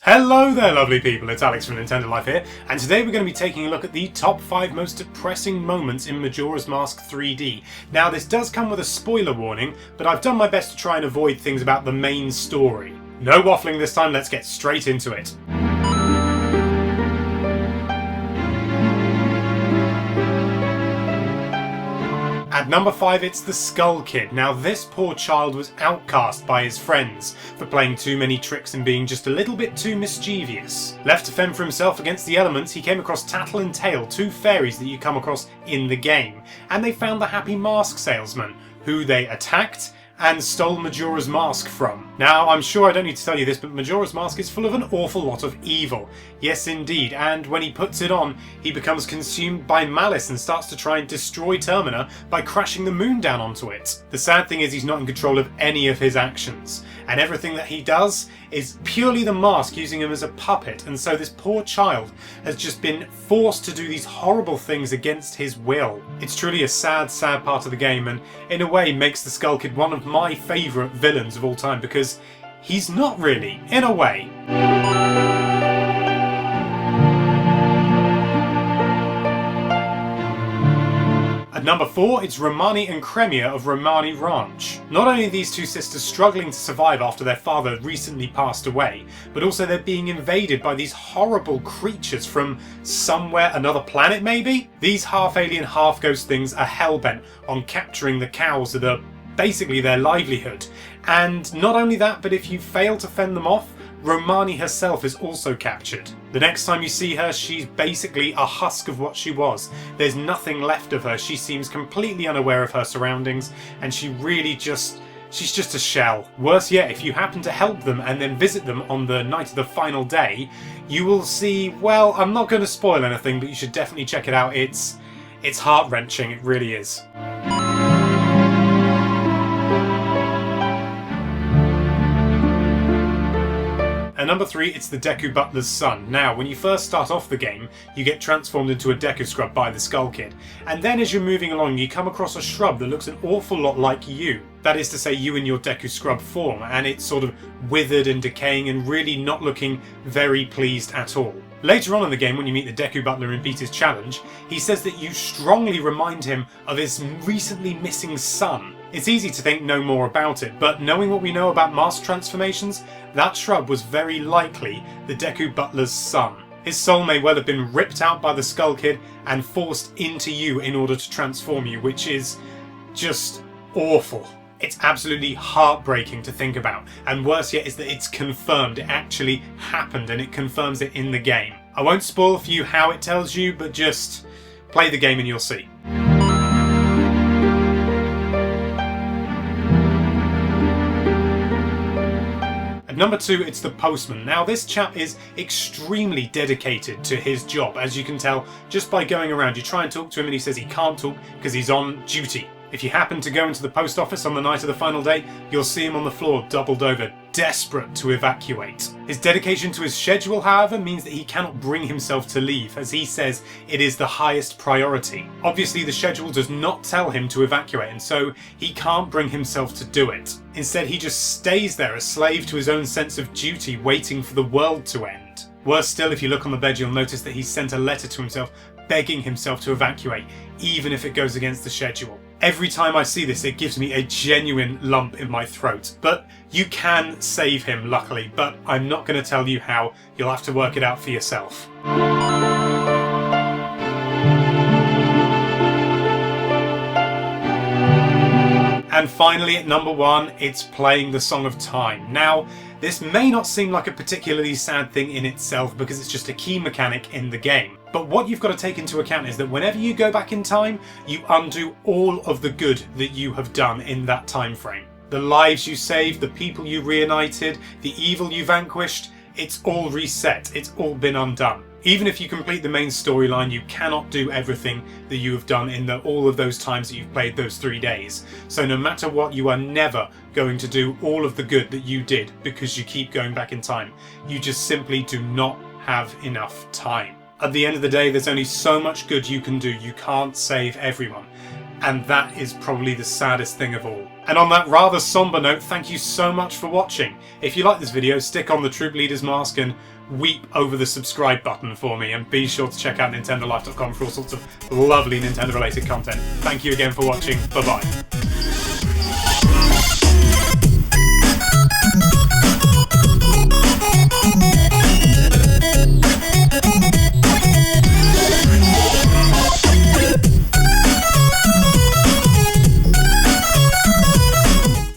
Hello there lovely people, it's Alex from Nintendo Life here, and today we're going to be taking a look at the top 5 most depressing moments in Majora's Mask 3D. Now this does come with a spoiler warning, but I've done my best to try and avoid things about the main story. No waffling this time, let's get straight into it. At number 5 it's the Skull Kid. Now this poor child was outcast by his friends for playing too many tricks and being just a little bit too mischievous. Left to fend for himself against the elements, he came across Tattle and Tail, two fairies that you come across in the game, and they found the Happy Mask Salesman, who they attacked and stole Majora's Mask from. Now, I'm sure I don't need to tell you this, but Majora's Mask is full of an awful lot of evil. Yes, indeed, and when he puts it on, he becomes consumed by malice and starts to try and destroy Termina by crashing the moon down onto it. The sad thing is he's not in control of any of his actions, and everything that he does is purely the mask using him as a puppet, and so this poor child has just been forced to do these horrible things against his will. It's truly a sad, sad part of the game, and in a way makes the Skull Kid one of my favourite villains of all time, because he's not really, in a way. At number 4, it's Romani and Cremia of Romani Ranj. Not only are these two sisters struggling to survive after their father recently passed away, but also they're being invaded by these horrible creatures from somewhere, another planet maybe? These half-alien, half-ghost things are hell-bent on capturing the cows that are basically their livelihood. And not only that, but if you fail to fend them off, Romani herself is also captured. The next time you see her, she's basically a husk of what she was. There's nothing left of her. She seems completely unaware of her surroundings, and she's just a shell. Worse yet, if you happen to help them and then visit them on the night of the final day, you will see, well, I'm not going to spoil anything, but you should definitely check it out. It's heart-wrenching, it really is. At number 3, it's the Deku Butlers Son. Now, when you first start off the game, you get transformed into a Deku Scrub by the Skull Kid, and then as you're moving along you come across a shrub that looks an awful lot like you. That is to say, you in your Deku Scrub form, and it's sort of withered and decaying and really not looking very pleased at all. Later on in the game, when you meet the Deku Butler and beat his challenge, he says that you strongly remind him of his recently missing son. It's easy to think no more about it, but knowing what we know about mask transformations, that shrub was very likely the Deku Butler's son. His soul may well have been ripped out by the Skull Kid and forced into you in order to transform you, which is just awful. It's absolutely heartbreaking to think about, and worse yet is that it's confirmed. It actually happened, and it confirms it in the game. I won't spoil for you how it tells you, but just play the game and you'll see. At number 2, it's the Postman. Now this chap is extremely dedicated to his job, as you can tell just by going around. You try and talk to him and he says he can't talk because he's on duty. If you happen to go into the post office on the night of the final day, you'll see him on the floor doubled over, desperate to evacuate. His dedication to his schedule, however, means that he cannot bring himself to leave, as he says it is the highest priority. Obviously the schedule does not tell him to evacuate, and so he can't bring himself to do it. Instead he just stays there, a slave to his own sense of duty, waiting for the world to end. Worse still, if you look on the bed you'll notice that he's sent a letter to himself begging himself to evacuate, even if it goes against the schedule. Every time I see this, it gives me a genuine lump in my throat. But you can save him, luckily, but I'm not going to tell you how. You'll have to work it out for yourself. And finally, at number 1, it's playing the Song of Time. Now, this may not seem like a particularly sad thing in itself because it's just a key mechanic in the game. But what you've got to take into account is that whenever you go back in time, you undo all of the good that you have done in that time frame. The lives you saved, the people you reunited, the evil you vanquished, it's all reset, it's all been undone. Even if you complete the main storyline, you cannot do everything that you have done in all of those times that you've played those 3 days. So no matter what, you are never going to do all of the good that you did because you keep going back in time. You just simply do not have enough time. At the end of the day, there's only so much good you can do. You can't save everyone. And that is probably the saddest thing of all. And on that rather somber note, thank you so much for watching. If you like this video, stick on the Troop Leader's mask and weep over the subscribe button for me, and be sure to check out nintendolife.com for all sorts of lovely Nintendo related content. Thank you again for watching, bye bye.